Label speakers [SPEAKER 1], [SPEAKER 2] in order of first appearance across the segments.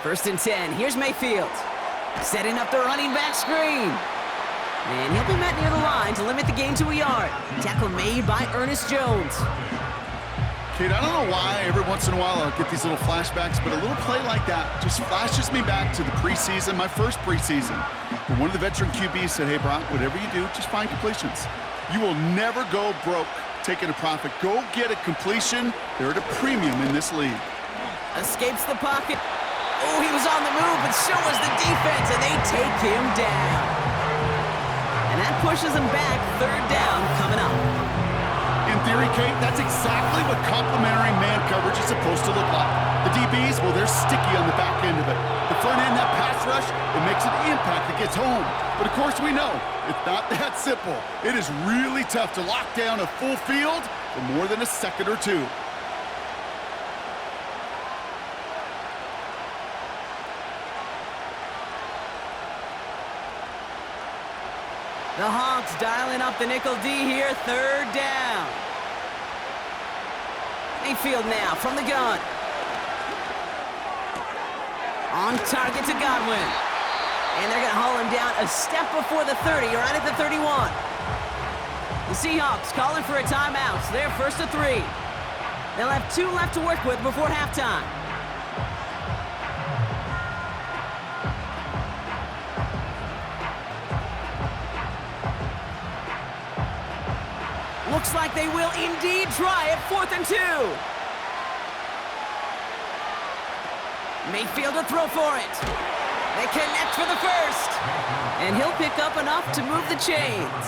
[SPEAKER 1] First and 10. Here's Mayfield. Setting up the running back screen. And he'll be met near the line to limit the gain to a yard. Tackle made by Ernest Jones.
[SPEAKER 2] Kate, I don't know why every once in a while I'll get these little flashbacks, but a little play like that just flashes me back to the preseason, my first preseason. Where one of the veteran QBs said, hey, Brock, whatever you do, just find completions. You will never go broke taking a profit. Go get a completion. They're at a premium in this league.
[SPEAKER 1] Escapes the pocket. Oh, he was on the move, but so was the defense, and they take him down. And that pushes him back. Third down coming up.
[SPEAKER 2] In theory, Kate, that's exactly what complementary man coverage is supposed to look like. The DBs, well, they're sticky on the back end of it. The front end, that pass rush, it makes an impact that gets home. But of course we know, it's not that simple. It is really tough to lock down a full field for more than a second or two.
[SPEAKER 1] The Hawks dialing up the nickel D here, third down. Mayfield now from the gun. On target to Godwin. And they're going to haul him down a step before the 30, right at the 31. The Seahawks calling for a timeout, so they're first to 3. They'll have 2 left to work with before halftime. Looks like they will indeed try it. 4th and 2. Mayfield to throw for it. They connect for the first. And he'll pick up enough to move the chains.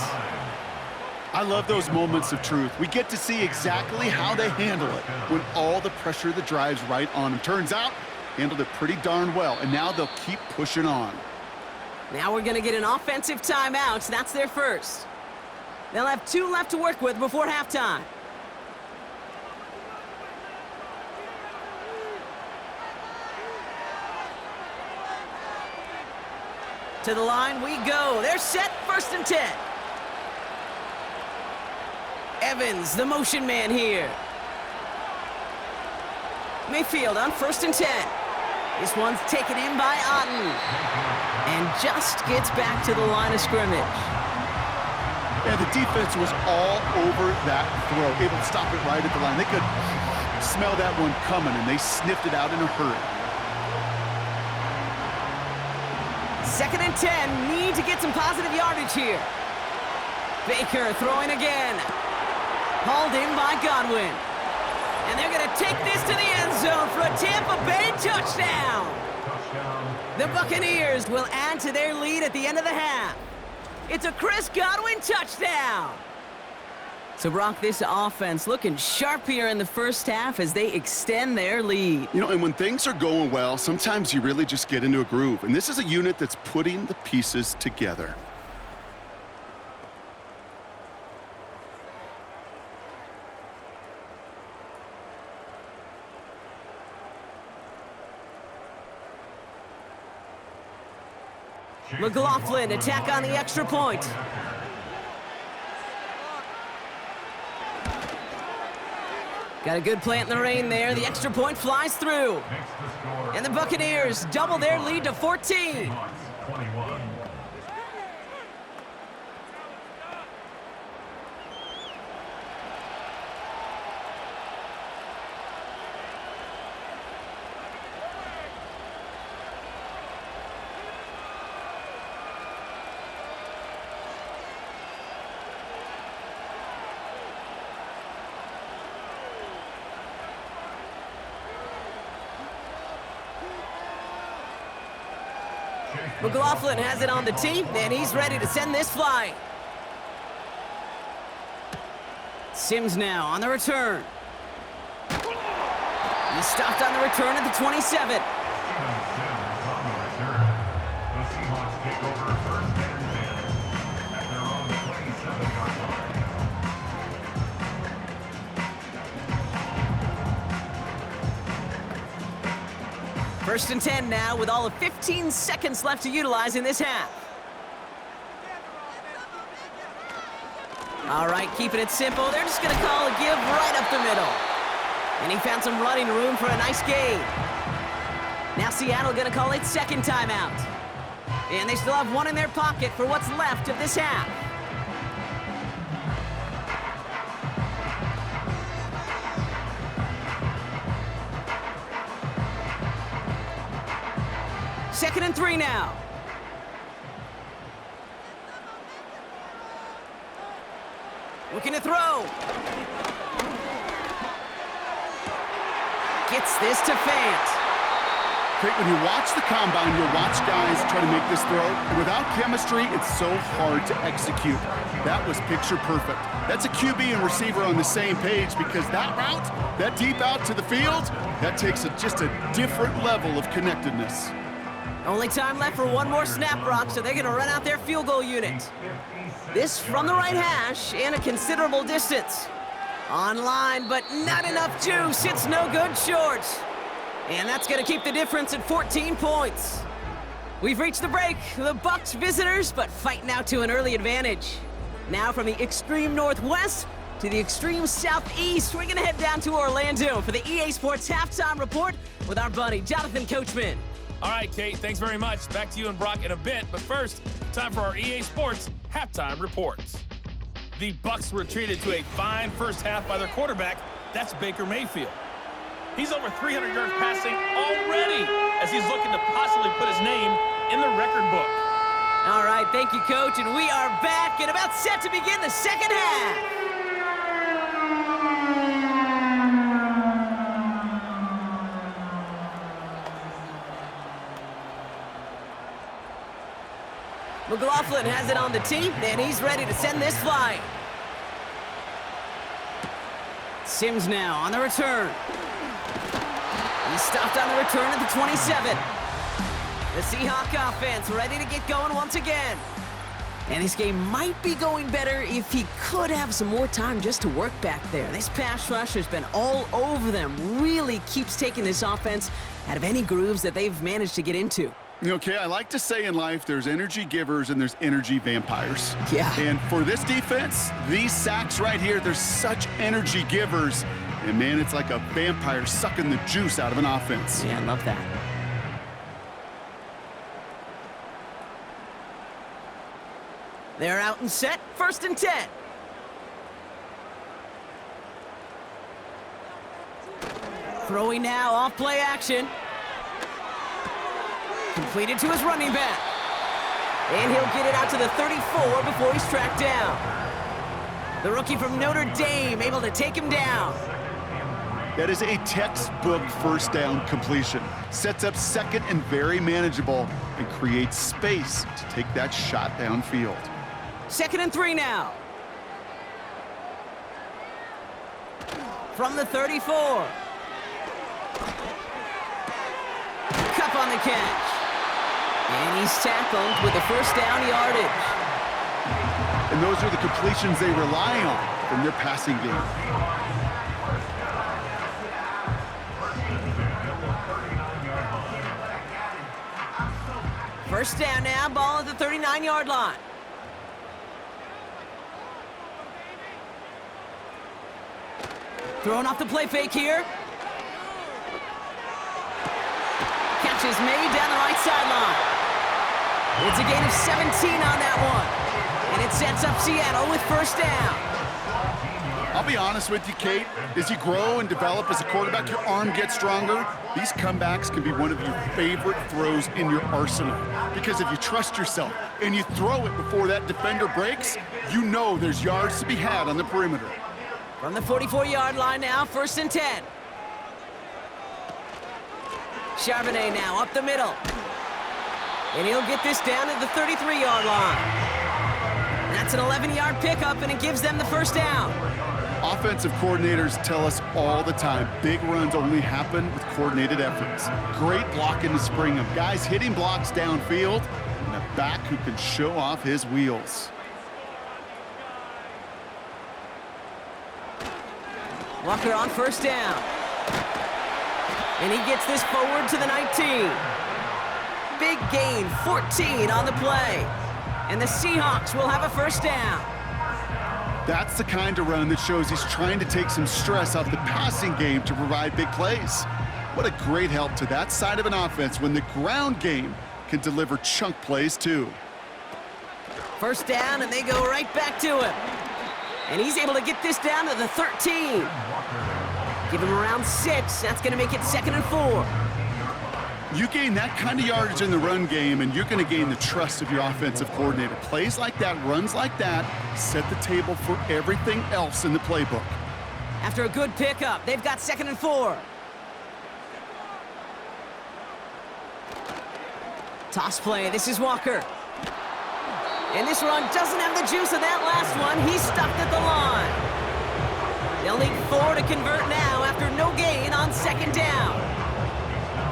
[SPEAKER 2] I love those moments of truth. We get to see exactly how they handle it when all the pressure that drives right on them. Turns out, handled it pretty darn well, and now they'll keep pushing on.
[SPEAKER 1] Now we're going to get an offensive timeout. That's their first. They'll have 2 left to work with before halftime. To the line we go. They're set, 1st and 10. Evans, the motion man here. Mayfield on 1st and 10. This one's taken in by Otten. And just gets back to the line of scrimmage.
[SPEAKER 2] Yeah, the defense was all over that throw, able to stop it right at the line. They could smell that one coming, and they sniffed it out in a hurry.
[SPEAKER 1] 2nd and 10, need to get some positive yardage here. Baker throwing again. Hauled in by Godwin. And they're going to take this to the end zone for a Tampa Bay touchdown. The Buccaneers will add to their lead at the end of the half. It's a Chris Godwin touchdown. So, Brock, this offense looking sharp here in the first half as they extend their lead.
[SPEAKER 2] You know, and when things are going well, sometimes you really just get into a groove. And this is a unit that's putting the pieces together.
[SPEAKER 1] McLaughlin attack on the extra point. Got a good plant in the rain there. The extra point flies through. And the Buccaneers double their lead to 14. McLaughlin has it on the tee, and he's ready to send this flying. Sims now on the return. He's stopped on the return at the 27. First and 10 now with all of 15 seconds left to utilize in this half. All right, keeping it simple. They're just going to call a give right up the middle. And he found some running room for a nice gain. Now Seattle gonna call it second timeout. And they still have one in their pocket for what's left of this half. Second and 3 now. Looking to throw. Gets this to Fant.
[SPEAKER 2] Kate, when you watch the combine, you'll watch guys try to make this throw, and without chemistry, it's so hard to execute. That was picture perfect. That's a QB and receiver on the same page, because that route, that deep out to the field, that takes just a different level of connectedness.
[SPEAKER 1] Only time left for one more snap, Brock, so they're going to run out their field goal unit. This from the right hash and a considerable distance. Online, but not enough juice. It's no good short. And that's going to keep the difference at 14 points. We've reached the break. The Bucs visitors, but fighting out to an early advantage. Now from the extreme northwest to the extreme southeast, we're going to head down to Orlando for the EA Sports Halftime Report with our buddy Jonathan Coachman.
[SPEAKER 3] All right, Kate, thanks very much. Back to you and Brock in a bit. But first, time for our EA Sports Halftime Reports. The Bucs were treated to a fine first half by their quarterback. That's Baker Mayfield. He's over 300 yards passing already as he's looking to possibly put his name in the record book.
[SPEAKER 1] All right, thank you, Coach. And we are back and about set to begin the second half. McLaughlin has it on the tee, and he's ready to send this flying. Sims now on the return. He stopped on the return at the 27. The Seahawk offense ready to get going once again. And this game might be going better if he could have some more time just to work back there. This pass rush has been all over them. Really keeps taking this offense out of any grooves that they've managed to get into.
[SPEAKER 2] Okay, I like to say in life there's energy givers and there's energy vampires.
[SPEAKER 1] Yeah.
[SPEAKER 2] And for this defense, these sacks right here, they're such energy givers. And man, it's like a vampire sucking the juice out of an offense.
[SPEAKER 1] Yeah, I love that. They're out and set, first and 10. Throwing now, off play action. Completed to his running back. And he'll get it out to the 34 before he's tracked down. The rookie from Notre Dame able to take him down.
[SPEAKER 2] That is a textbook first down completion. Sets up second and very manageable and creates space to take that shot downfield.
[SPEAKER 1] Second and 3 now. From the 34. Cup on the catch. And he's tackled with the first down yardage.
[SPEAKER 2] And those are the completions they rely on from their passing game.
[SPEAKER 1] First down now, ball at the 39-yard line. Throwing off the play fake here. Catch is made down the right sideline. It's a gain of 17 on that one. And it sets up Seattle with first down.
[SPEAKER 2] I'll be honest with you, Kate. As you grow and develop as a quarterback, your arm gets stronger. These comebacks can be one of your favorite throws in your arsenal. Because if you trust yourself and you throw it before that defender breaks, you know there's yards to be had on the perimeter.
[SPEAKER 1] From the 44-yard line now, first and 10. Charbonnet now up the middle. And he'll get this down at the 33-yard line. That's an 11-yard pickup, and it gives them the first down.
[SPEAKER 2] Offensive coordinators tell us all the time, big runs only happen with coordinated efforts. Great blocking to spring them. Guys hitting blocks downfield, and a back who can show off his wheels.
[SPEAKER 1] Walker on first down. And he gets this forward to the 19. Big gain, 14 on the play. And the Seahawks will have a first down.
[SPEAKER 2] That's the kind of run that shows he's trying to take some stress off the passing game to provide big plays. What a great help to that side of an offense when the ground game can deliver chunk plays too.
[SPEAKER 1] First down, and they go right back to him. And he's able to get this down to the 13. Give him around 6. That's going to make it 2nd and 4.
[SPEAKER 2] You gain that kind of yardage in the run game, and you're going to gain the trust of your offensive coordinator. Plays like that, runs like that, set the table for everything else in the playbook.
[SPEAKER 1] After a good pickup, they've got 2nd and 4. Toss play, this is Walker. And this run doesn't have the juice of that last one. He's stuck at the line. They'll need 4 to convert now after no gain on 2nd down.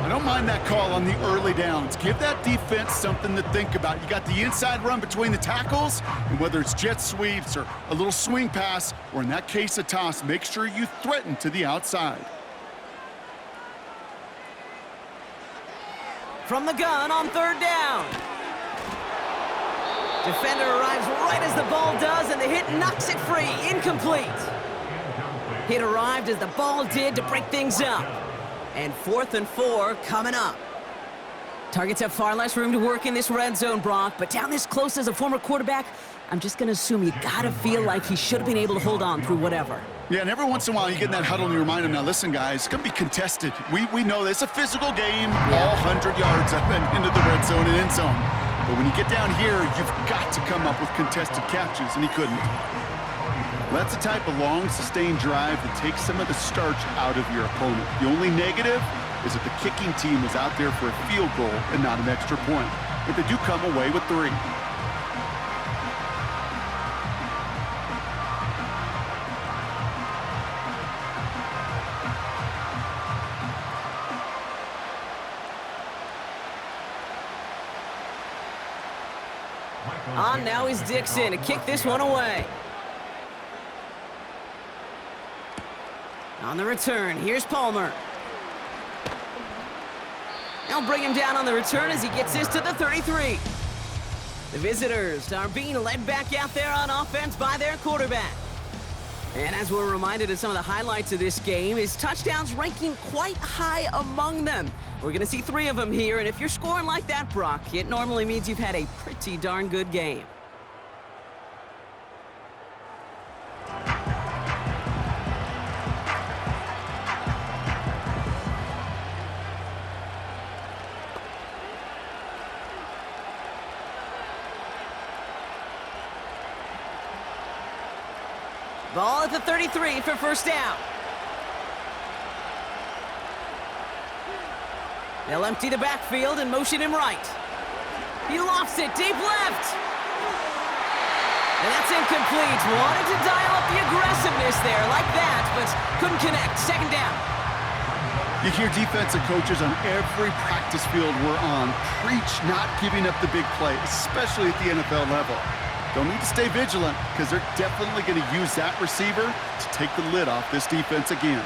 [SPEAKER 2] I don't mind that call on the early downs. Give that defense something to think about. You got the inside run between the tackles, and whether it's jet sweeps or a little swing pass, or in that case a toss, make sure you threaten to the outside.
[SPEAKER 1] From the gun on 3rd down. Defender arrives right as the ball does, and the hit knocks it free. Incomplete. Hit arrived as the ball did to break things up. And 4th and 4 coming up. Targets have far less room to work in this red zone, Brock, but down this close as a former quarterback, I'm just going to assume you got to feel like he should have been able to hold on through whatever.
[SPEAKER 2] Yeah, and every once in a while you get in that huddle and you remind them, now listen, guys, it's going to be contested. We know this. It's a physical game, all 100 yards up and into the red zone and end zone. But when you get down here, you've got to come up with contested catches, and he couldn't. Well, that's the type of long, sustained drive that takes some of the starch out of your opponent. The only negative is that the kicking team was out there for a field goal and not an extra point. But they do come away with 3.
[SPEAKER 1] On now is Dixon to kick this one away. On the return, here's Palmer. They'll bring him down on the return as he gets this to the 33. The visitors are being led back out there on offense by their quarterback. And as we're reminded of some of the highlights of this game, his touchdowns ranking quite high among them. We're going to see 3 of them here, and if you're scoring like that, Brock, it normally means you've had a pretty darn good game. Ball at the 33 for first down. They'll empty the backfield and motion him right. He lofts it deep left. And that's incomplete. Wanted to dial up the aggressiveness there like that, but couldn't connect. 2nd down.
[SPEAKER 2] You hear defensive coaches on every practice field we're on preach not giving up the big play, especially at the NFL level. They'll need to stay vigilant because they're definitely going to use that receiver to take the lid off this defense again.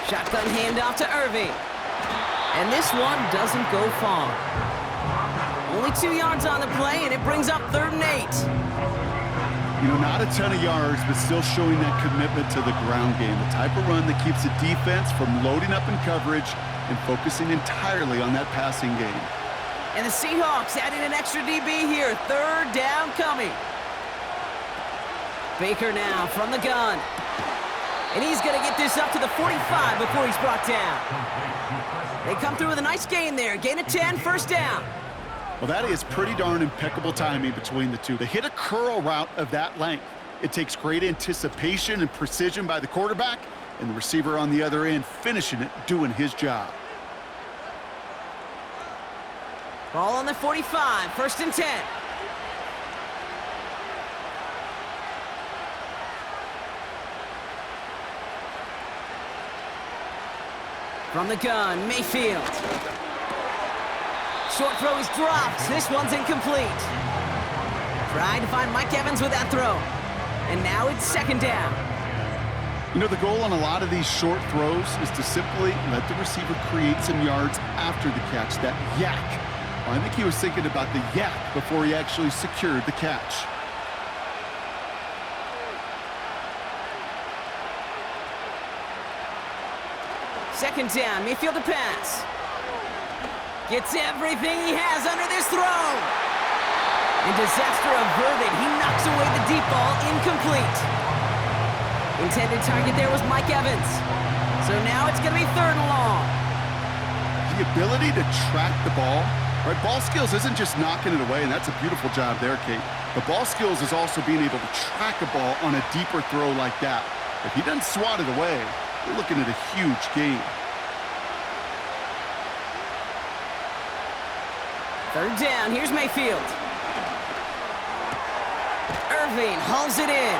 [SPEAKER 1] Shotgun handoff to Irving. And this one doesn't go far. Only 2 yards on the play, and it brings up 3rd and 8.
[SPEAKER 2] You know, not a ton of yards, but still showing that commitment to the ground game. The type of run that keeps the defense from loading up in coverage and focusing entirely on that passing game.
[SPEAKER 1] And the Seahawks adding an extra DB here. 3rd down coming. Baker now from the gun. And he's going to get this up to the 45 before he's brought down. They come through with a nice gain there. Gain of 10, first down.
[SPEAKER 2] Well, that is pretty darn impeccable timing between the two. They hit a curl route of that length. It takes great anticipation and precision by the quarterback, and the receiver on the other end finishing it, doing his job.
[SPEAKER 1] Ball on the 45, 1st and 10. From the gun, Mayfield. Short throw is dropped. This one's incomplete. Trying to find Mike Evans with that throw. And now it's 2nd down.
[SPEAKER 2] You know, the goal on a lot of these short throws is to simply let the receiver create some yards after the catch, that yak. Well, I think he was thinking about the yak before he actually secured the catch.
[SPEAKER 1] Second down, Mayfield to pass. Gets everything he has under this throw. And disaster averted. He knocks away the deep ball, incomplete. Intended target there was Mike Evans. So now it's going to be 3rd and long.
[SPEAKER 2] The ability to track the ball, right? Ball skills isn't just knocking it away, and that's a beautiful job there, Kate. But ball skills is also being able to track a ball on a deeper throw like that. If he doesn't swat it away, we're looking at a huge gain.
[SPEAKER 1] 3rd down, here's Mayfield. Irving hauls it in.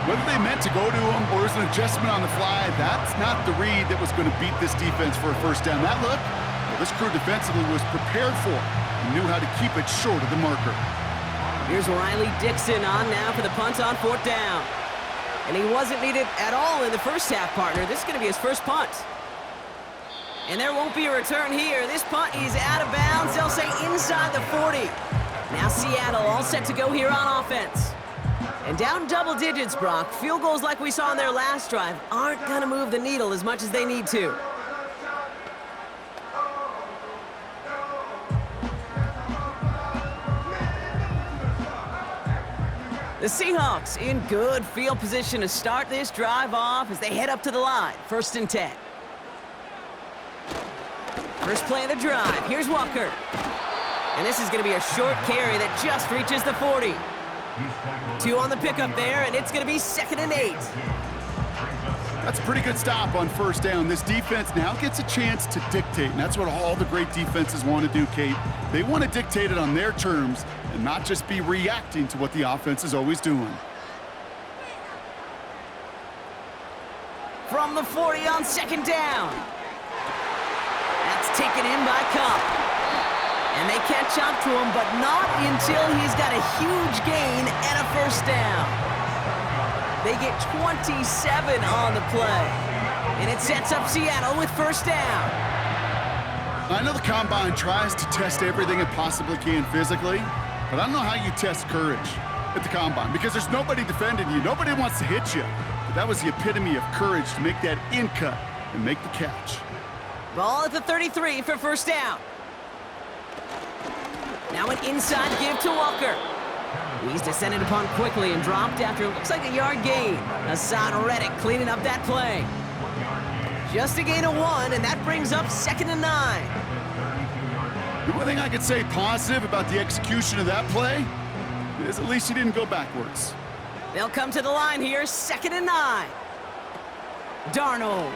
[SPEAKER 2] Whether they meant to go to him or there's an adjustment on the fly, that's not the read that was going to beat this defense for a 1st down. That look, well, this crew defensively was prepared for it and knew how to keep it short of the marker.
[SPEAKER 1] Here's Riley Dixon on now for the punt on 4th down. And he wasn't needed at all in the first half, partner. This is going to be his first punt. And there won't be a return here. This punt is out of bounds. They'll say inside the 40. Now Seattle all set to go here on offense. And down double digits, Brock. Field goals like we saw on their last drive aren't going to move the needle as much as they need to. The Seahawks in good field position to start this drive off as they head up to the line. 1st and 10. First play of the drive. Here's Walker. And this is going to be a short carry that just reaches the 40. 2 on the pickup there, and it's going to be 2nd and 8.
[SPEAKER 2] That's a pretty good stop on 1st down. This defense now gets a chance to dictate, and that's what all the great defenses want to do, Kate. They want to dictate it on their terms and not just be reacting to what the offense is always doing.
[SPEAKER 1] From the 40 on 2nd down. That's taken in by Cup. And they catch up to him, but not until he's got a huge gain and a 1st down. They get 27 on the play. And it sets up Seattle with 1st down.
[SPEAKER 2] I know the Combine tries to test everything it possibly can physically, but I don't know how you test courage at the Combine because there's nobody defending you. Nobody wants to hit you. But that was the epitome of courage to make that in cut and make the catch.
[SPEAKER 1] Ball at the 33 for 1st down. Now an inside give to Walker. He's descended upon quickly and dropped after it looks like a yard gain. Hassan Reddick cleaning up that play. Just a gain of 1, and that brings up 2nd and 9.
[SPEAKER 2] The one thing I could say positive about the execution of that play is at least he didn't go backwards.
[SPEAKER 1] They'll come to the line here, 2nd and 9. Darnold.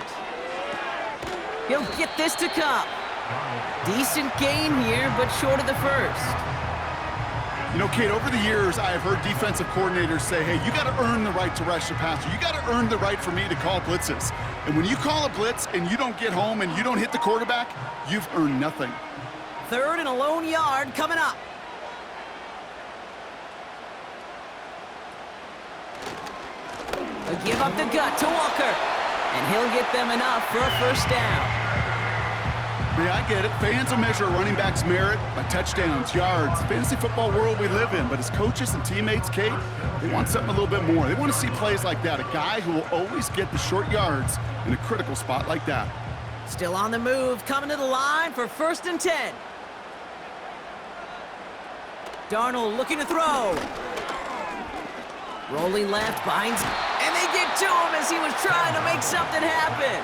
[SPEAKER 1] He'll get this to Cup. Decent gain here, but short of the 1st.
[SPEAKER 2] You know, Kate, over the years, I have heard defensive coordinators say, hey, you got to earn the right to rush the passer. You got to earn the right for me to call blitzes. And when you call a blitz and you don't get home and you don't hit the quarterback, you've earned nothing.
[SPEAKER 1] 3rd and a lone yard coming up. They'll give up the gut to Walker. And he'll get them enough for a 1st down.
[SPEAKER 2] Yeah, I get it. Fans will measure a running back's merit by touchdowns, yards, the fantasy football world we live in. But as coaches and teammates, Kate, they want something a little bit more. They want to see plays like that, a guy who will always get the short yards in a critical spot like that.
[SPEAKER 1] Still on the move, coming to the line for 1st and 10. Darnold looking to throw. Rolling left, binds, and they get to him as he was trying to make something happen.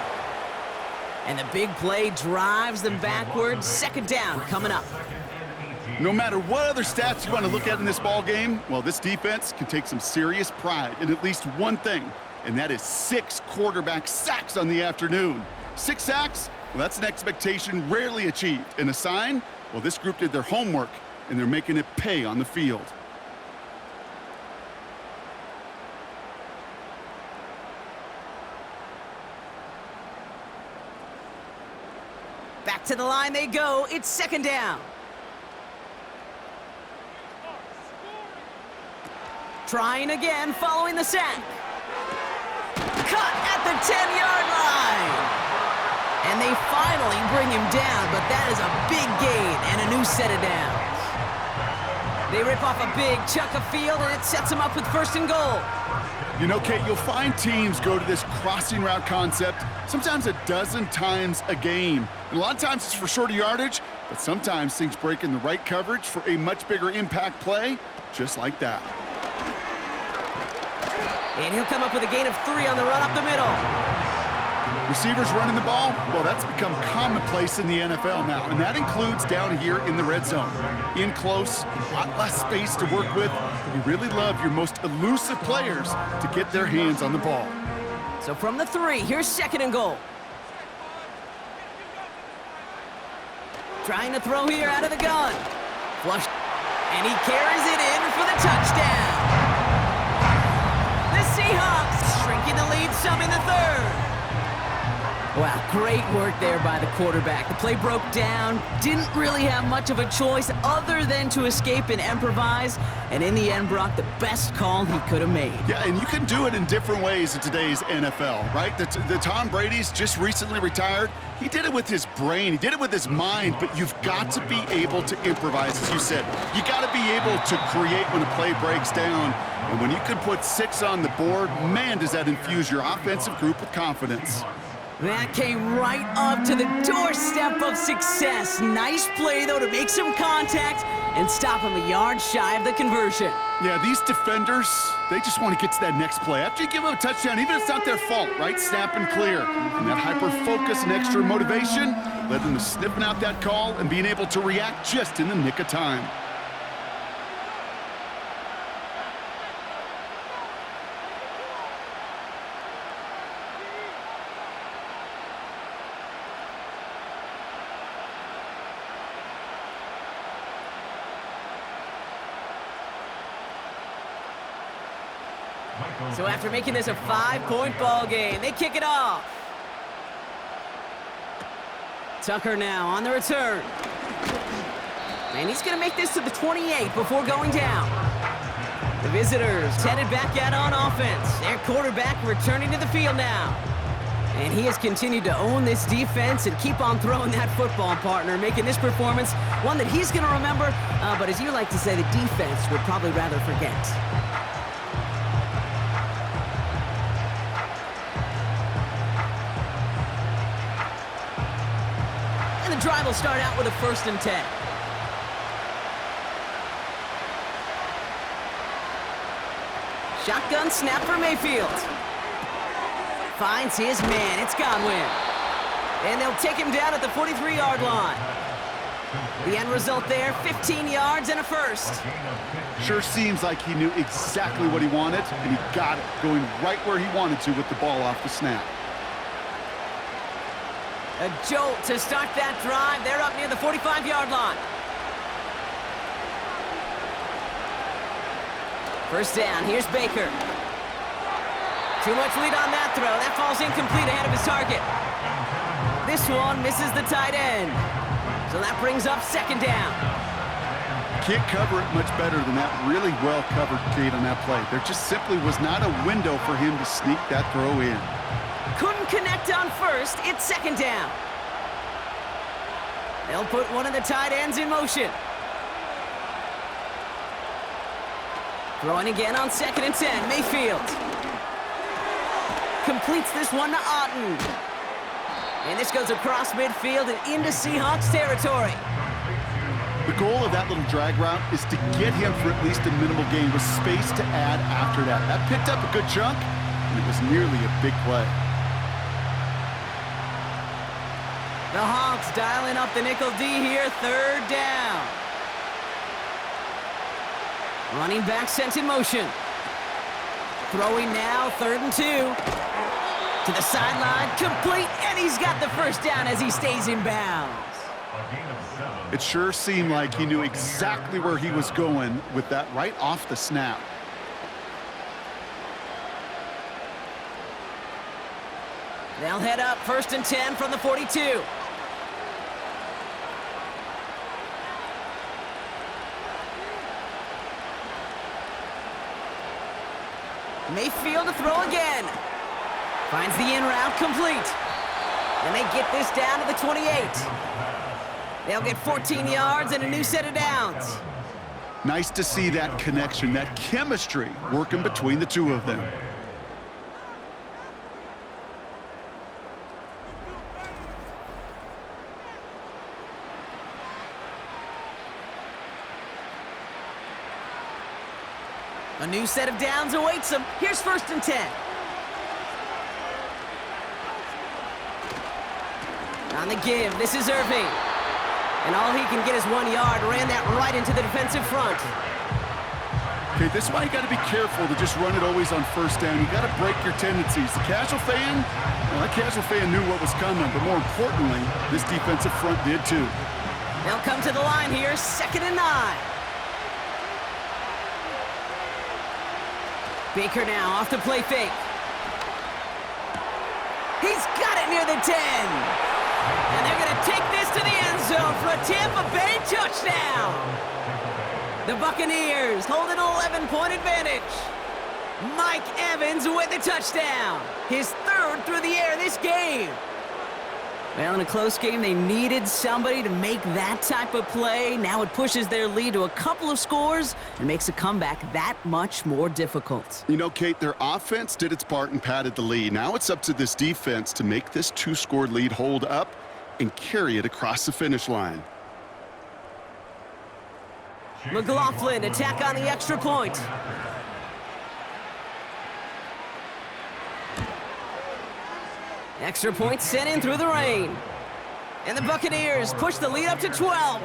[SPEAKER 1] And the big play drives them backwards. 2nd down coming up.
[SPEAKER 2] No matter what other stats you want to look at in this ball game, well, this defense can take some serious pride in at least one thing, and that is 6 quarterback sacks on the afternoon. 6 sacks? Well, that's an expectation rarely achieved. And a sign? Well, this group did their homework, and they're making it pay on the field.
[SPEAKER 1] Back to the line they go. It's 2nd down. Trying again following the sack. Cut at the 10-yard line. And they finally bring him down, but that is a big gain and a new set of downs. They rip off a big chunk of field, and it sets them up with 1st and goal.
[SPEAKER 2] You know, Kate, you'll find teams go to this crossing route concept sometimes a dozen times a game. And a lot of times it's for shorter yardage, but sometimes things break in the right coverage for a much bigger impact play, just like that.
[SPEAKER 1] And he'll come up with a gain of 3 on the run up the middle.
[SPEAKER 2] Receivers running the ball, well, that's become commonplace in the NFL now, and that includes down here in the red zone. In close, a lot less space to work with. You really love your most elusive players to get their hands on the ball.
[SPEAKER 1] So from the 3, here's 2nd and goal. Trying to throw here out of the gun. Flush, and he carries it in for the touchdown. The Seahawks shrinking the lead some in the 3rd. Wow, great work there by the quarterback. The play broke down, didn't really have much of a choice other than to escape and improvise, and in the end, Brock, the best call he could have made.
[SPEAKER 2] Yeah, and you can do it in different ways in today's NFL, right? The Tom Brady's just recently retired. He did it with his brain, he did it with his mind, but you've got to be able to improvise, as you said. You got to be able to create when a play breaks down, and when you can put 6 on the board, man, does that infuse your offensive group with confidence.
[SPEAKER 1] That came right up to the doorstep of success. Nice play, though, to make some contact and stop him a yard shy of the conversion.
[SPEAKER 2] Yeah, these defenders, they just want to get to that next play. After you give them a touchdown, even if it's not their fault, right? Snap and clear. And that hyper-focus and extra motivation led them to sniffing out that call and being able to react just in the nick of time.
[SPEAKER 1] So after making this a 5-point ball game, they kick it off. Tucker now on the return. And he's going to make this to the 28 before going down. The visitors headed back out on offense. Their quarterback returning to the field now. And he has continued to own this defense and keep on throwing that football, partner, making this performance one that he's going to remember, but as you like to say, the defense would probably rather forget. The drive will start out with a 1st and 10. Shotgun snap for Mayfield. Finds his man. It's Godwin. And they'll take him down at the 43-yard line. The end result there, 15 yards and a 1st.
[SPEAKER 2] Sure seems like he knew exactly what he wanted, and he got it, going right where he wanted to with the ball off the snap.
[SPEAKER 1] A jolt to start that drive. They're up near the 45-yard line. 1st down. Here's Baker. Too much lead on that throw. That falls incomplete ahead of his target. This one misses the tight end. So that brings up 2nd down.
[SPEAKER 2] Can't cover it much better than that really well-covered Kate on that play. There just simply was not a window for him to sneak that throw in.
[SPEAKER 1] Couldn't connect on 1st. It's 2nd down. They'll put one of the tight ends in motion. Throwing again on 2nd and 10. Mayfield completes this one to Otten. And this goes across midfield and into Seahawks territory.
[SPEAKER 2] The goal of that little drag route is to get him for at least a minimal gain with space to add after that. That picked up a good chunk, and it was nearly a big play.
[SPEAKER 1] The Hawks dialing up the nickel D here, 3rd down. Running back sent in motion. Throwing now, 3rd and 2. To the sideline, complete, and he's got the 1st down as he stays in bounds.
[SPEAKER 2] It sure seemed like he knew exactly where he was going with that right off the snap.
[SPEAKER 1] They'll head up 1st and 10 from the 42. Mayfield to throw again. Finds the in route complete. And they get this down to the 28. They'll get 14 yards and a new set of downs.
[SPEAKER 2] Nice to see that connection, that chemistry working between the two of them.
[SPEAKER 1] A new set of downs awaits him. Here's 1st and 10. On the give, this is Irving. And all he can get is 1 yard. Ran that right into the defensive front.
[SPEAKER 2] Okay, this is why you got to be careful to just run it always on 1st down. You got to break your tendencies. The casual fan, well, that casual fan knew what was coming, but more importantly, this defensive front did too.
[SPEAKER 1] They'll come to the line here, 2nd and 9. Baker now off the play fake. He's got it near the 10. And they're going to take this to the end zone for a Tampa Bay touchdown. The Buccaneers hold an 11-point advantage. Mike Evans with the touchdown. His 3rd through the air this game. Well, in a close game, they needed somebody to make that type of play. Now it pushes their lead to a couple of scores and makes a comeback that much more difficult.
[SPEAKER 2] You know, Kate, their offense did its part and padded the lead. Now it's up to this defense to make this 2-score lead hold up and carry it across the finish line.
[SPEAKER 1] McLaughlin attack on the extra point. Extra point sent in through the rain. And the Buccaneers push the lead up to 12.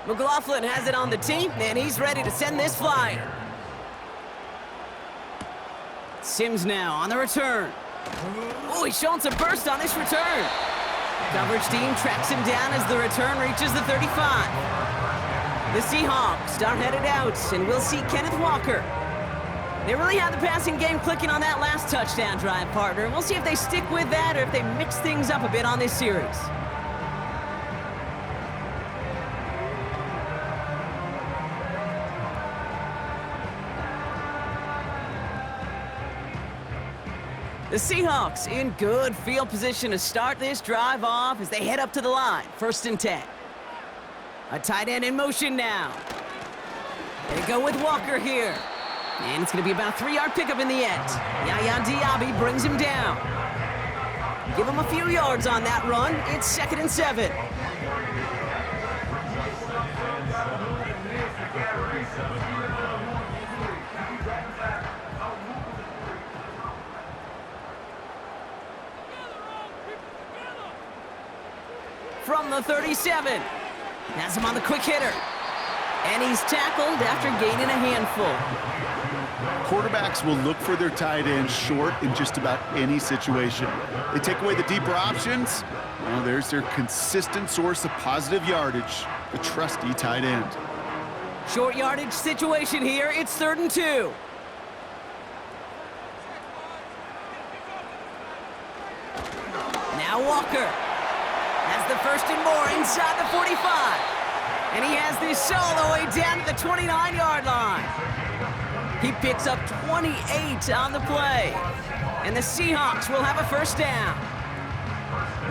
[SPEAKER 1] McLaughlin has it on the team, and he's ready to send this flying. Sims now on the return. Oh, he's showing some burst on this return. Coverage team tracks him down as the return reaches the 35. The Seahawks are headed out, and we'll see Kenneth Walker. They really had the passing game clicking on that last touchdown drive, partner. We'll see if they stick with that or if they mix things up a bit on this series. The Seahawks in good field position to start this drive off as they head up to the line. 1st and 10. A tight end in motion now. They go with Walker here. And it's going to be about a 3-yard pickup in the end. Yaya Diaby brings him down. Give him a few yards on that run. It's 2nd and 7. From the 37. Has him on the quick hitter. And he's tackled after gaining a handful.
[SPEAKER 2] Quarterbacks will look for their tight end short in just about any situation. They take away the deeper options. Well, there's their consistent source of positive yardage, the trusty tight end.
[SPEAKER 1] Short yardage situation here. It's 3rd and 2. Now Walker has the 1st and more inside the 45. And he has this all the way down to the 29-yard line. He picks up 28 on the play. And the Seahawks will have a 1st down.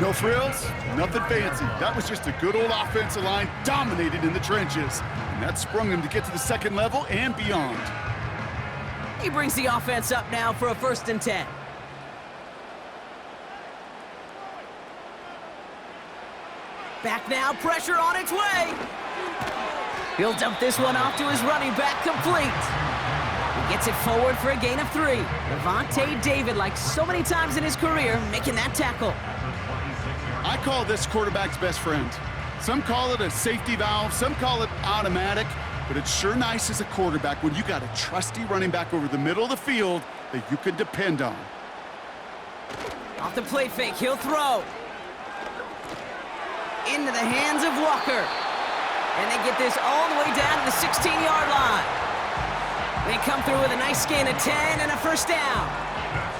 [SPEAKER 2] No frills, nothing fancy. That was just a good old offensive line dominated in the trenches. And that sprung him to get to the 2nd level and beyond.
[SPEAKER 1] He brings the offense up now for a 1st and 10. Back now, pressure on its way. He'll dump this one off to his running back, complete. He gets it forward for a gain of 3. Levante David, like so many times in his career, making that tackle.
[SPEAKER 2] I call this quarterback's best friend. Some call it a safety valve, some call it automatic, but it's sure nice as a quarterback when you got a trusty running back over the middle of the field that you can depend on.
[SPEAKER 1] Off the play fake, he'll throw. Into the hands of Walker. And they get this all the way down to the 16-yard line. They come through with a nice gain of 10 and a first down.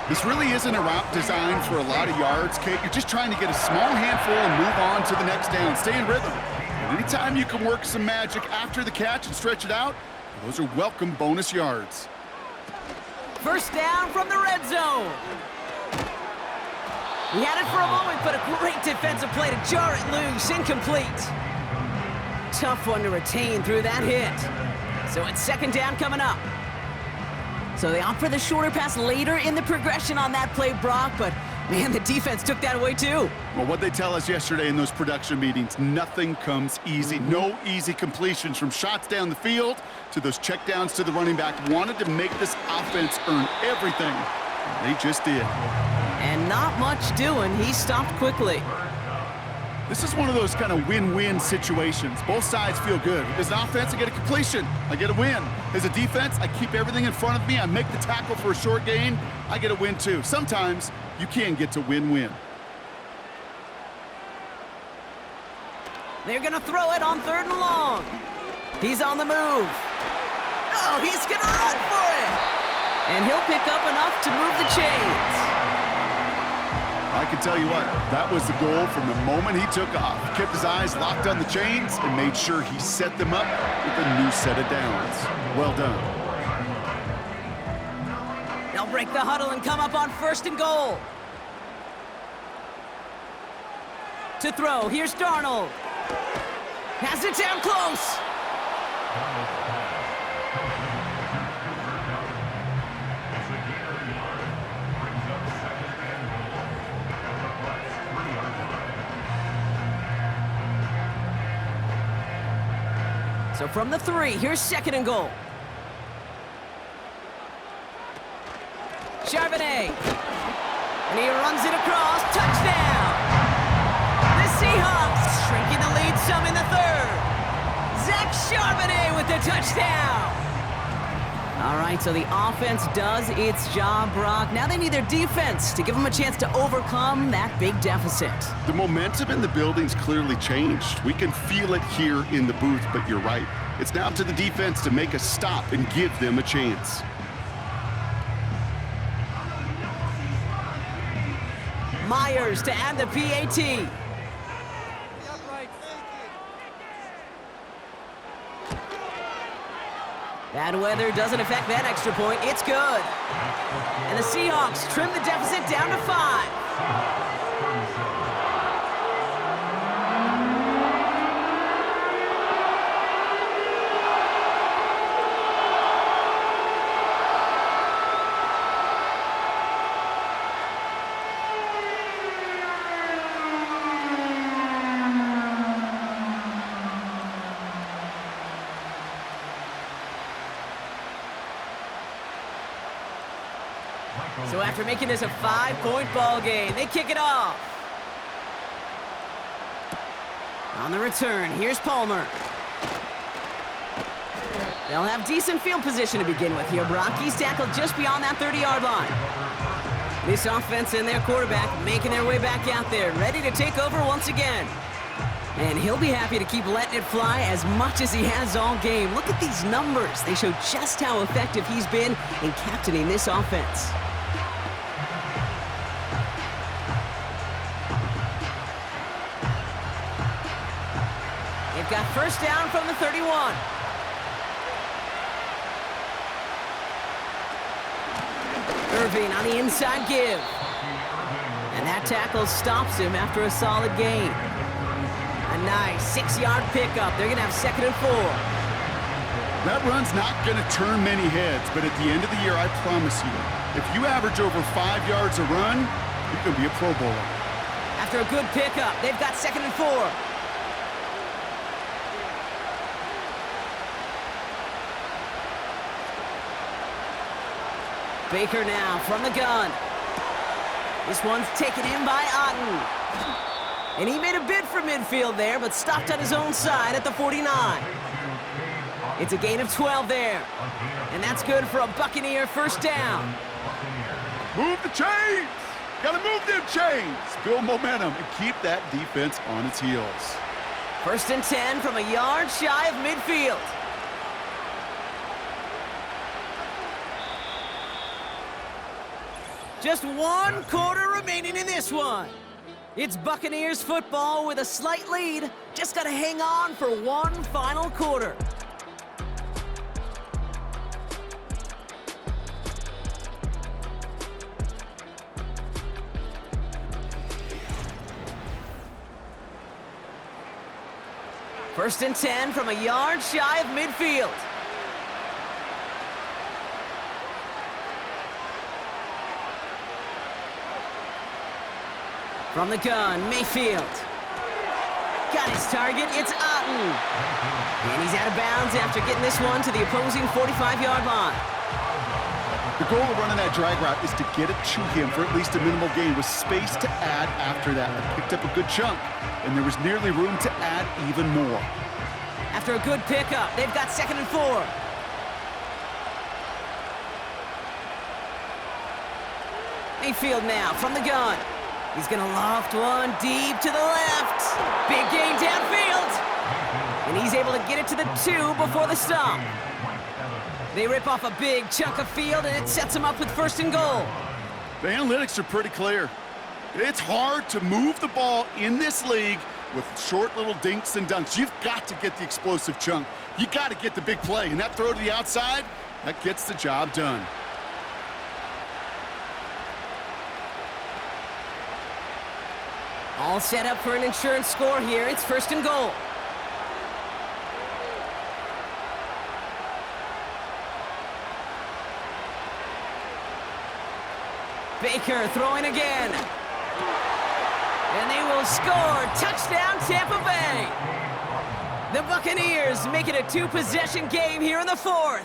[SPEAKER 2] This really isn't a route designed for a lot of yards, Kate. You're just trying to get a small handful and move on to the next down. Stay in rhythm. And anytime you can work some magic after the catch and stretch it out, those are welcome bonus yards.
[SPEAKER 1] First down from the red zone. He had it for a moment, but a great defensive play to jar it loose. Incomplete. Tough one to retain through that hit. So it's second down coming up. So they opt for the shorter pass later in the progression on that play, Brock, but man, the defense took that away too.
[SPEAKER 2] Well, what they tell us yesterday in those production meetings, nothing comes easy. No easy completions from shots down the field to those checkdowns to the running back. Wanted to make this offense earn everything. And they just did.
[SPEAKER 1] And not much doing. He stopped quickly.
[SPEAKER 2] This is one of those kind of win-win situations. Both sides feel good. As an offense, I get a completion. I get a win. As a defense, I keep everything in front of me. I make the tackle for a short gain. I get a win too. Sometimes you can get to win-win.
[SPEAKER 1] They're going to throw it on 3rd and long. He's on the move. Oh, he's going to run for it. And he'll pick up enough to move the chains.
[SPEAKER 2] I can tell you what, that was the goal from the moment he took off. He kept his eyes locked on the chains and made sure he set them up with a new set of downs. Well done.
[SPEAKER 1] They'll break the huddle and come up on 1st and goal. To throw, here's Darnold. Has it down close. So from the 3, here's 2nd and goal. Charbonnet. And he runs it across. Touchdown! The Seahawks shrinking the lead some in the 3rd. Zach Charbonnet with the touchdown. All right, so the offense does its job, Brock. Now they need their defense to give them a chance to overcome that big deficit.
[SPEAKER 2] The momentum in the building's clearly changed. We can feel it here in the booth, but you're right. It's now up to the defense to make a stop and give them a chance.
[SPEAKER 1] Myers to add the PAT. Bad weather doesn't affect that extra point. It's good. And the Seahawks trim the deficit down to 5. So after making this a 5-point ball game, they kick it off. On the return, here's Palmer. They'll have decent field position to begin with here. Brock, he's tackled just beyond that 30-yard line. This offense and their quarterback making their way back out there, ready to take over once again. And he'll be happy to keep letting it fly as much as he has all game. Look at these numbers. They show just how effective he's been in captaining this offense. They've got first down from the 31. Irving on the inside give. And that tackle stops him after a solid gain. A nice 6-yard pickup. They're going to have 2nd and 4.
[SPEAKER 2] That run's not going to turn many heads, but at the end of the year, I promise you, if you average over 5 yards a run, you're going to be a Pro Bowler.
[SPEAKER 1] After a good pickup, they've got 2nd and 4. Baker now from the gun. This one's taken in by Otten. And he made a bid for midfield there, but stopped on his own side at the 49. It's a gain of 12 there. And that's good for a Buccaneer first down.
[SPEAKER 2] Move the chains! Gotta move them chains! Build momentum and keep that defense on its heels.
[SPEAKER 1] First and 10 from a yard shy of midfield. Just 1 quarter remaining in this one. It's Buccaneers football with a slight lead. Just got to hang on for one final quarter. First and 10 from a yard shy of midfield. From the gun, Mayfield. Got his target, it's Otten. And he's out of bounds after getting this one to the opposing 45-yard line.
[SPEAKER 2] The goal of running that drag route is to get it to him for at least a minimal gain with space to add after that. I picked up a good chunk, and there was nearly room to add even more.
[SPEAKER 1] After a good pickup, they've got 2nd and 4. Mayfield now from the gun. He's going to loft one deep to the left. Big gain downfield. And he's able to get it to the 2 before the stop. They rip off a big chunk of field, and it sets them up with 1st and goal.
[SPEAKER 2] The analytics are pretty clear. It's hard to move the ball in this league with short little dinks and dunks. You've got to get the explosive chunk. You got to get the big play. And that throw to the outside, that gets the job done.
[SPEAKER 1] All set up for an insurance score here. It's 1st and goal. Baker throwing again. And they will score. Touchdown, Tampa Bay. The Buccaneers make it a 2-possession game here in the 4th.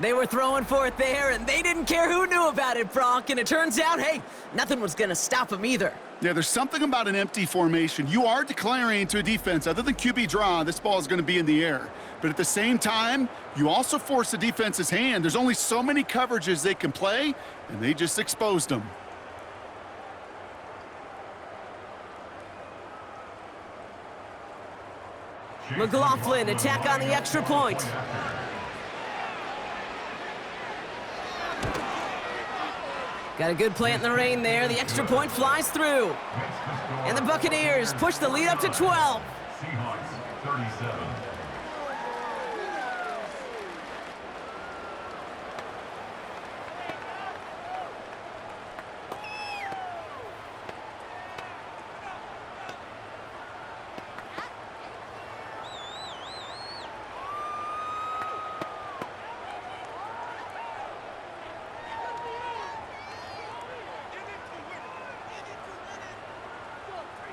[SPEAKER 1] They were throwing for it there, and they didn't care who knew about it, Brock. And it turns out, hey, nothing was going to stop them either.
[SPEAKER 2] Yeah, there's something about an empty formation. You are declaring to a defense, other than QB draw, this ball is going to be in the air. But at the same time, you also force the defense's hand. There's only so many coverages they can play, and they just exposed them.
[SPEAKER 1] McLaughlin attack on the extra point. Got a good plant in the rain there. The extra point flies through. And the Buccaneers push the lead up to 12.
[SPEAKER 4] Seahawks 37.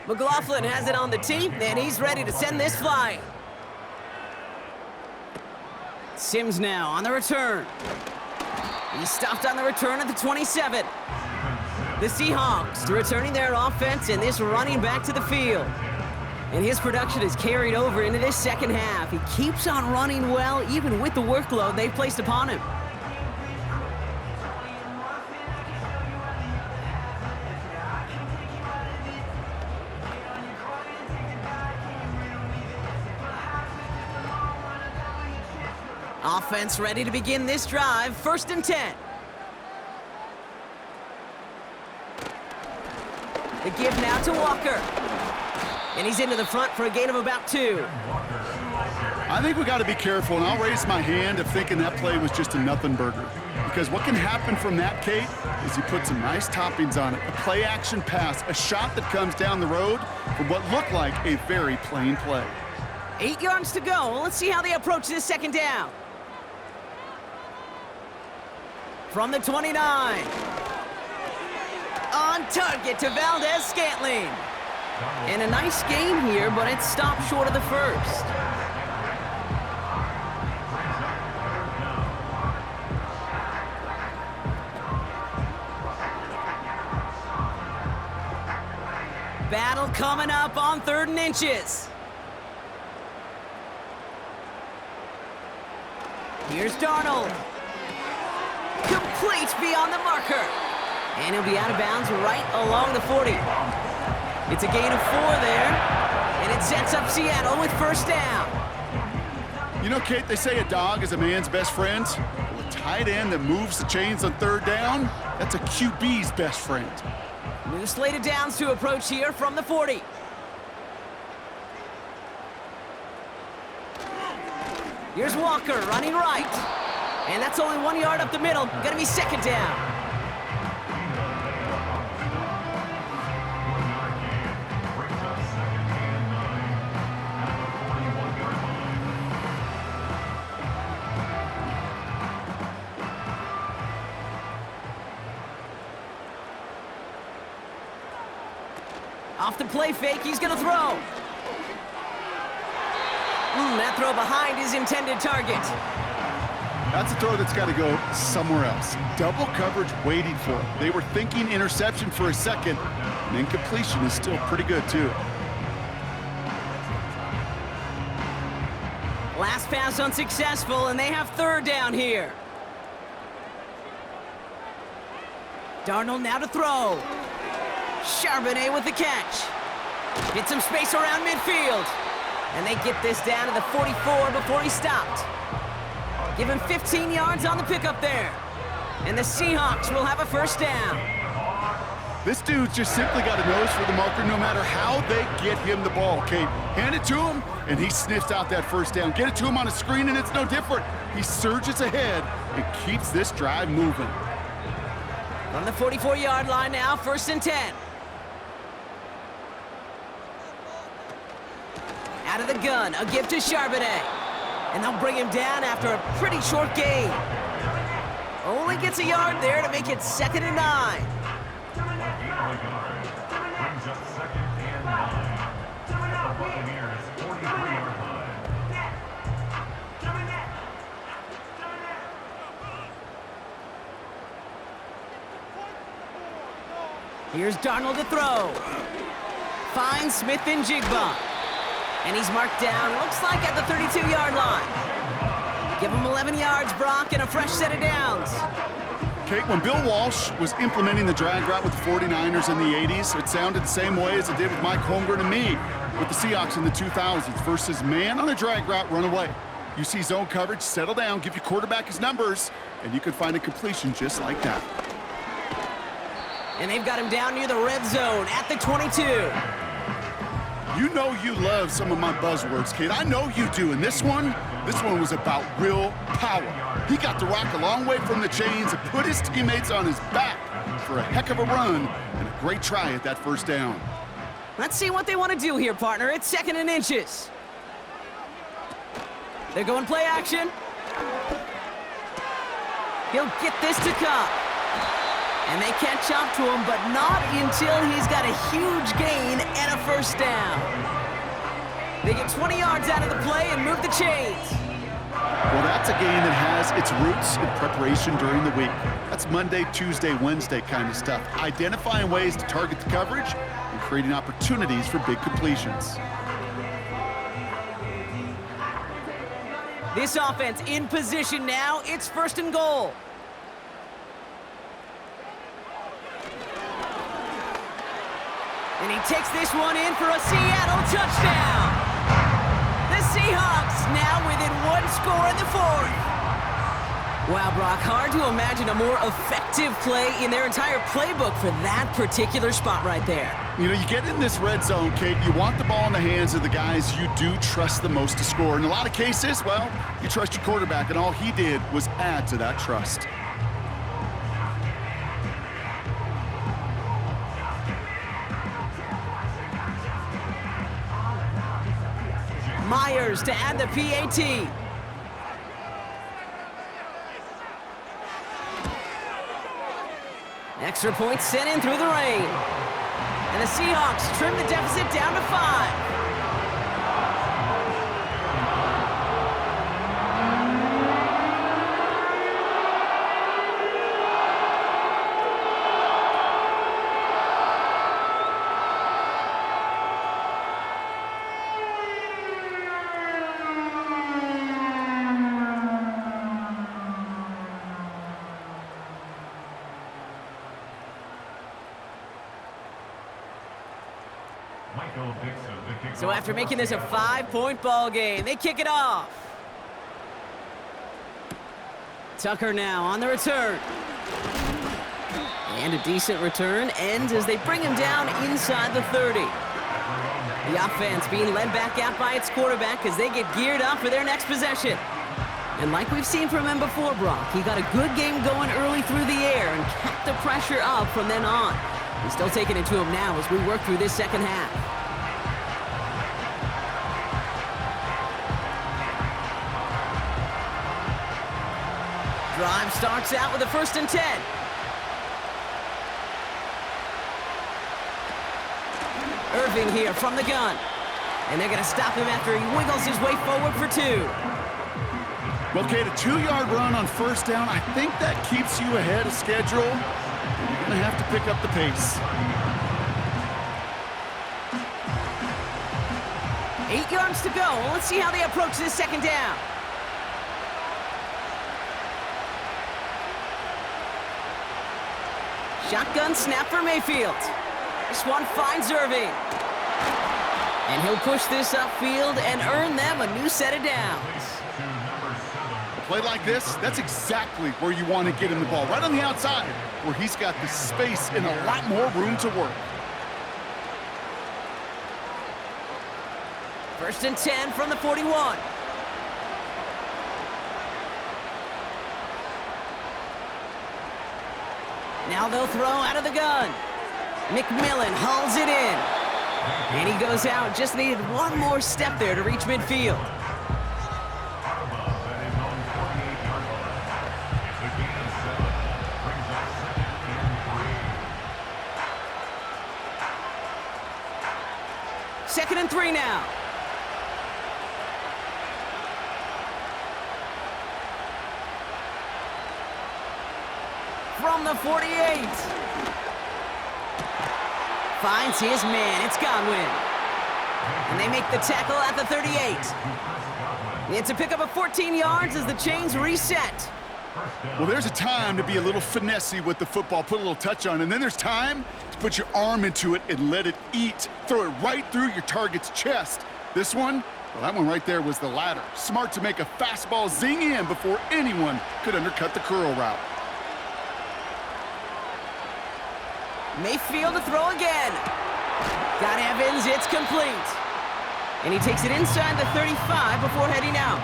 [SPEAKER 1] McLaughlin has it on the tee, and he's ready to send this flying. Sims now on the return. He stopped on the return at the 27. The Seahawks returning their offense and this running back to the field. And his production is carried over into this second half. He keeps on running well, even with the workload they've placed upon him. Offense ready to begin this drive. 1st and 10. The give now to Walker. And he's into the front for a gain of about 2.
[SPEAKER 2] I think we got to be careful, and I'll raise my hand of thinking that play was just a nothing burger. Because what can happen from that, Kate, is you put some nice toppings on it. A play-action pass, a shot that comes down the road from what looked like a very plain play.
[SPEAKER 1] 8 yards to go. Let's see how they approach this second down. From the 29. On target to Valdez-Scantling. And a nice gain here, but it stopped short of the first. Battle coming up on 3rd and inches. Here's Darnold. Complete beyond the marker. And he'll be out of bounds right along the 40. It's a gain of 4 there. And It sets up Seattle with first down.
[SPEAKER 2] You know, Kate, they say a dog is a man's best friend. Well, a tight end that moves the chains on third down, that's a QB's best friend.
[SPEAKER 1] New slate of downs to approach here from the 40. Here's Walker running right. And that's only 1 yard up the middle. Gonna be second down. Off the play fake, he's gonna throw. That throw behind his intended target.
[SPEAKER 2] That's a throw that's got to go somewhere else. Double coverage waiting for it. They were thinking interception for a second, and incompletion is still pretty good, too.
[SPEAKER 1] Last pass unsuccessful, and they have third down here. Darnold now to throw. Charbonnet with the catch. Get some space around midfield. And they get this down to the 44 before he stopped. Give him 15 yards on the pickup there. And the Seahawks will have a first down.
[SPEAKER 2] This dude's just simply got a nose for the marker no matter how they get him the ball, Kate. Hand it to him, and he sniffs out that first down. Get it to him on a screen, and it's no different. He surges ahead and keeps this drive moving.
[SPEAKER 1] On the 44-yard line now, first and 10. Out of the gun, a give to Charbonnet. And they'll bring him down after a pretty short gain. Only gets a yard there to make it 2nd and 9.
[SPEAKER 4] Brings up 2nd and 9. The Buccaneers 43-yard line.
[SPEAKER 1] Here's Darnold to throw. Finds Smith and Jigba. And he's marked down, looks like at the 32-yard line. Give him 11 yards, Brock, and a fresh set of downs.
[SPEAKER 2] Kate, when Bill Walsh was implementing the drag route with the 49ers in the 80s, it sounded the same way as it did with Mike Holmgren and me with the Seahawks in the 2000s versus man on a drag route, run away. You see zone coverage, settle down, give your quarterback his numbers, and you can find a completion just like that.
[SPEAKER 1] And they've got him down near the red zone at the 22.
[SPEAKER 2] You know you love some of my buzzwords, kid. I know you do. And this one was about real power. He got the rock a long way from the chains and put his teammates on his back for a heck of a run and a great try at that first down.
[SPEAKER 1] Let's see what they want to do here, partner. It's 2nd and inches. They're going play action. He'll get this to Cup. And they catch up to him, but not until he's got a huge gain and a first down. They get 20 yards out of the play and move the chains.
[SPEAKER 2] Well, that's a game that has its roots in preparation during the week. That's Monday, Tuesday, Wednesday kind of stuff. Identifying ways to target the coverage and creating opportunities for big completions.
[SPEAKER 1] This offense in position now. It's 1st and goal. And he takes this one in for a Seattle touchdown. The Seahawks now within 1 score in the 4th. Wow, Brock, hard to imagine a more effective play in their entire playbook for that particular spot right there.
[SPEAKER 2] You know, you get in this red zone, Kate, you want the ball in the hands of the guys you do trust the most to score. In a lot of cases, well, you trust your quarterback, and all he did was add to that trust.
[SPEAKER 1] Myers to add the PAT. Extra point sent in through the rain. And the Seahawks trim the deficit down to 5.
[SPEAKER 4] Michael Dixon, the kickoff
[SPEAKER 1] So after
[SPEAKER 4] for
[SPEAKER 1] making this a
[SPEAKER 4] Seattle.
[SPEAKER 1] 5-point ball game, they kick it off. Tucker now on the return. And a decent return ends as they bring him down inside the 30. The offense being led back out by its quarterback as they get geared up for their next possession. And like we've seen from him before, Brock, he got a good game going early through the air and kept the pressure up from then on. He's still taking it to him now as we work through this second half. Drive starts out with a 1st and 10. Irving here from the gun. And they're going to stop him after he wiggles his way forward for 2.
[SPEAKER 2] Well, Kate, a 2-yard run on 1st down, I think that keeps you ahead of schedule. You're going to have to pick up the pace.
[SPEAKER 1] 8 yards to go. Let's see how they approach this 2nd down. Shotgun snap for Mayfield. This one finds Irving. And he'll push this upfield and earn them a new set of downs.
[SPEAKER 2] A play like this, that's exactly where you want to get him the ball, right on the outside, where he's got the space and a lot more room to work.
[SPEAKER 1] 1st and 10 from the 41. Now they'll throw out of the gun. McMillan hauls it in. And he goes out. Just needed one more step there to reach midfield. Second and 3 now. From the 48. Finds his man. It's Godwin. And they make the tackle at the 38. It's a pickup of 14 yards as the chains reset.
[SPEAKER 2] Well, there's a time to be a little finessey with the football, put a little touch on, and then there's time to put your arm into it and let it eat. Throw it right through your target's chest. This one, well, that one right there was the latter. Smart to make a fastball zing in before anyone could undercut the curl route.
[SPEAKER 1] Mayfield to throw again. Got Evans, it's complete. And he takes it inside the 35 before heading out.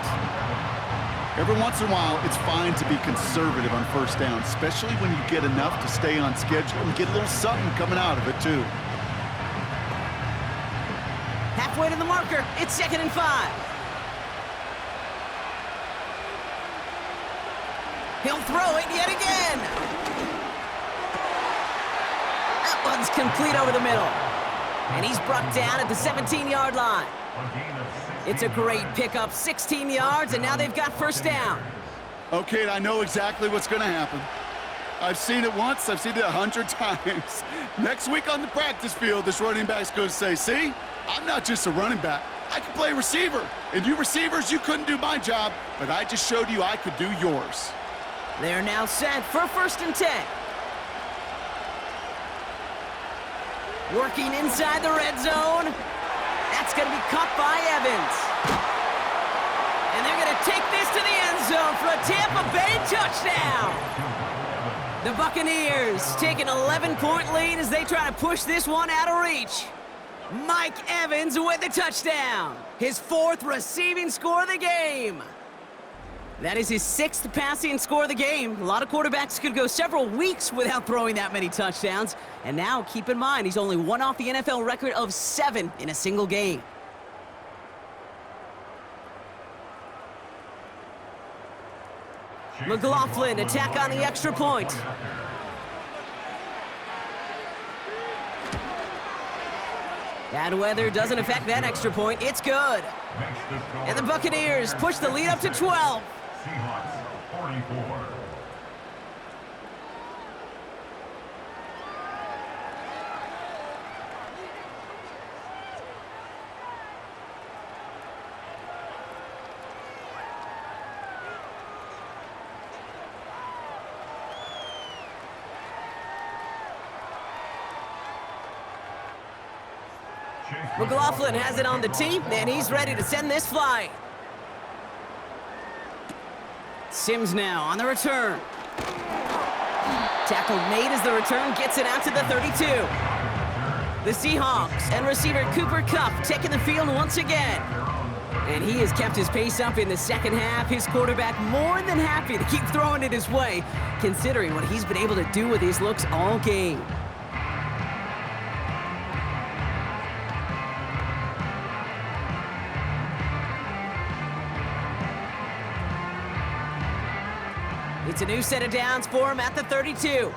[SPEAKER 2] Every once in a while, it's fine to be conservative on 1st down, especially when you get enough to stay on schedule and get a little something coming out of it, too.
[SPEAKER 1] Halfway to the marker, it's 2nd and 5. He'll throw it yet again. That one's complete over the middle. And he's brought down at the 17-yard line. It's a great pickup, 16 yards, and now they've got 1st down.
[SPEAKER 2] Okay, I know exactly what's going to happen. I've seen it once, I've seen it 100 times. Next week on the practice field, this running back's going to say, see, I'm not just a running back. I can play receiver. And you receivers, you couldn't do my job, but I just showed you I could do yours.
[SPEAKER 1] They're now set for 1st and 10. Working inside the red zone. That's going to be caught by Evans. And they're going to take this to the end zone for a Tampa Bay touchdown. The Buccaneers take an 11-point lead as they try to push this one out of reach. Mike Evans with the touchdown. His 4th receiving score of the game. That is his 6th passing score of the game. A lot of quarterbacks could go several weeks without throwing that many touchdowns. And now, keep in mind, he's only one off the NFL record of 7 in a single game. McLaughlin attack on the extra point. Bad weather doesn't affect that extra point. It's good. And the Buccaneers push the lead up to 12.
[SPEAKER 4] Seahawks 44.
[SPEAKER 1] McLaughlin has it on the tee, and he's ready to send this flying. Sims now on the return. Tackle made as the return gets it out to the 32. The Seahawks and receiver Cooper Kupp taking the field once again. And he has kept his pace up in the second half. His quarterback more than happy to keep throwing it his way, considering what he's been able to do with his looks all game. It's a new set of downs for him at the 32.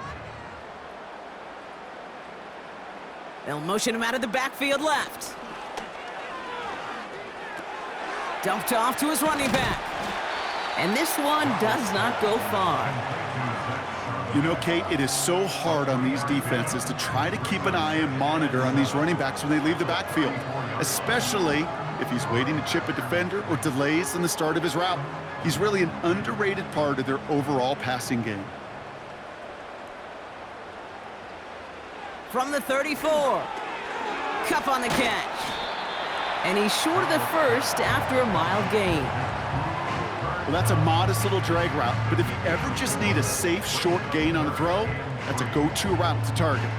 [SPEAKER 1] They'll motion him out of the backfield left. Dumped off to his running back. And this one does not go far.
[SPEAKER 2] You know, Kate, it is so hard on these defenses to try to keep an eye and monitor on these running backs when they leave the backfield, especially if he's waiting to chip a defender or delays in the start of his route. He's really an underrated part of their overall passing game.
[SPEAKER 1] From the 34, Kupp on the catch. And he's short of the first after a mild gain.
[SPEAKER 2] Well, that's a modest little drag route, but if you ever just need a safe, short gain on a throw, that's a go-to route to target.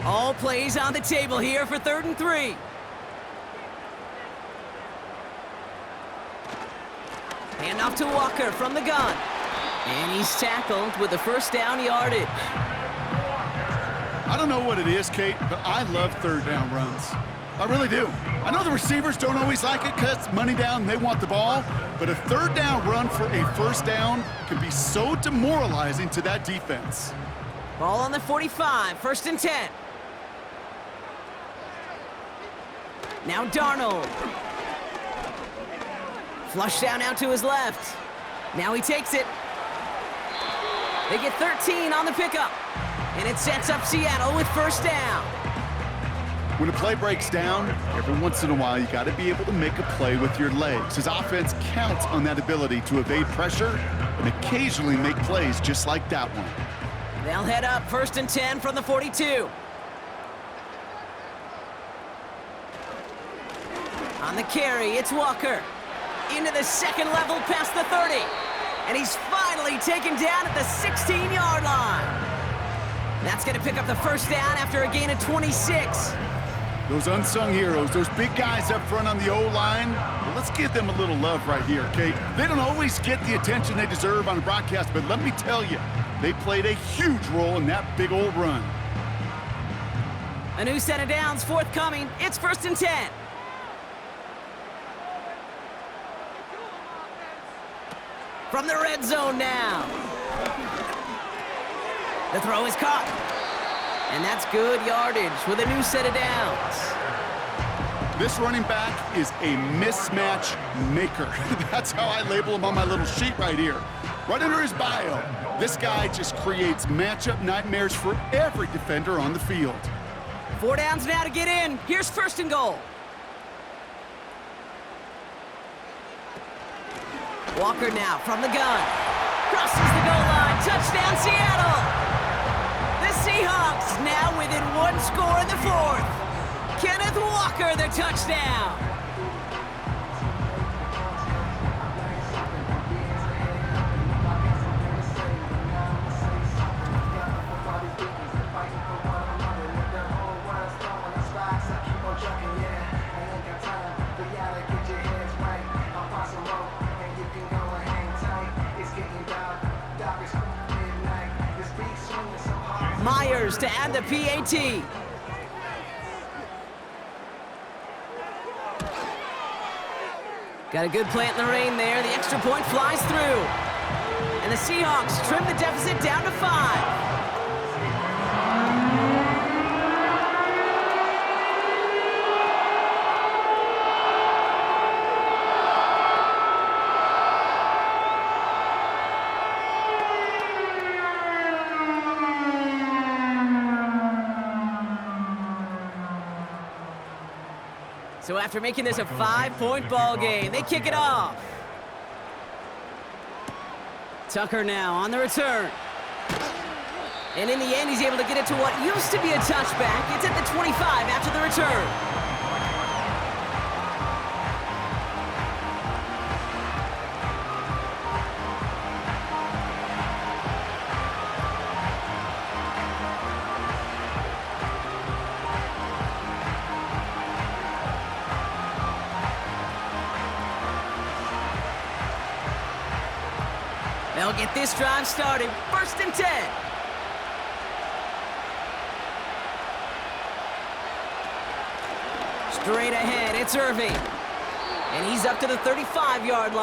[SPEAKER 1] All plays on the table here for 3rd and 3. Hand off to Walker from the gun. And he's tackled with the first down yardage.
[SPEAKER 2] I don't know what it is, Kate, but I love 3rd down runs. I really do. I know the receivers don't always like it because it's money down and they want the ball, but a 3rd down run for a 1st down can be so demoralizing to that defense.
[SPEAKER 1] Ball on the 45, 1st and 10. Now Darnold. Flush down out to his left. Now he takes it. They get 13 on the pickup. And it sets up Seattle with 1st down.
[SPEAKER 2] When a play breaks down, every once in a while you got to be able to make a play with your legs. His offense counts on that ability to evade pressure and occasionally make plays just like that one.
[SPEAKER 1] They'll head up 1st and 10 from the 42. On the carry, it's Walker. Into the second level past the 30. And he's finally taken down at the 16-yard line. That's going to pick up the 1st down after a gain of 26.
[SPEAKER 2] Those unsung heroes, those big guys up front on the O-line, well, let's give them a little love right here, okay? They don't always get the attention they deserve on the broadcast, but let me tell you, they played a huge role in that big old run.
[SPEAKER 1] A new set of downs forthcoming. It's 1st and 10. From the red zone now. The throw is caught. And that's good yardage with a new set of downs.
[SPEAKER 2] This running back is a mismatch maker. That's how I label him on my little sheet right here. Right under his bio, this guy just creates matchup nightmares for every defender on the field.
[SPEAKER 1] 4 downs now to get in. Here's 1st and goal. Walker now from the gun. Crosses the goal line. Touchdown, Seattle. The Seahawks now within 1 score in the 4th. Kenneth Walker, the touchdown. Myers to add the PAT. Got a good plant in the rain there. The extra point flies through. And the Seahawks trim the deficit down to 5. So after making this a 5-point ball game, they kick it off. Tucker now on the return. And in the end, he's able to get it to what used to be a touchback. It's at the 25 after the return. They'll get this drive started. 1st and 10. Straight ahead, it's Irving. And he's up to the 35-yard line.